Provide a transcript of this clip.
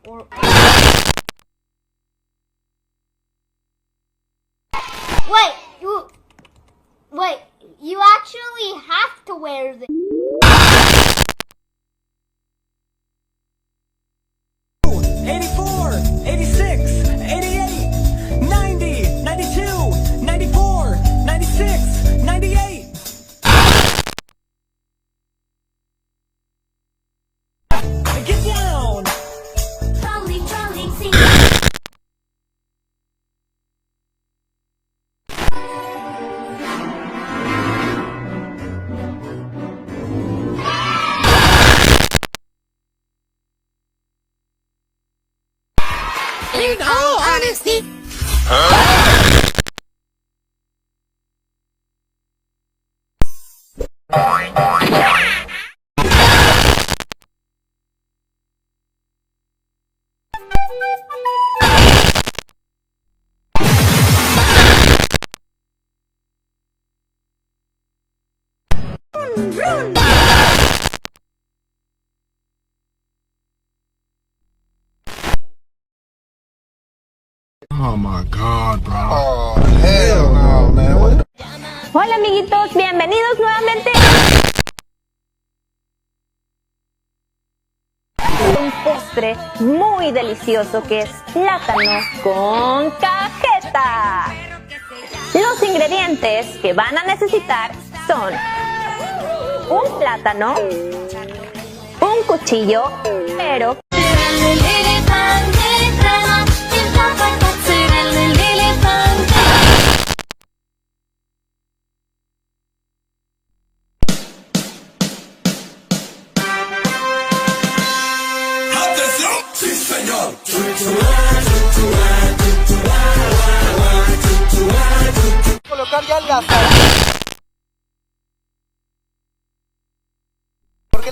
or wait, you actually have to wear this. 84, 86, 88, 90, 92, 94, 96, 98. Get down! Rolling, sing. In all honesty. Oh my God, bro. Oh, hell no, man. Hola amiguitos, bienvenidos nuevamente. Un postre muy delicioso que es plátano con cajeta. Los ingredientes que van a necesitar son un plátano, un cuchillo, pero Sí, señor. Colocar ya la porque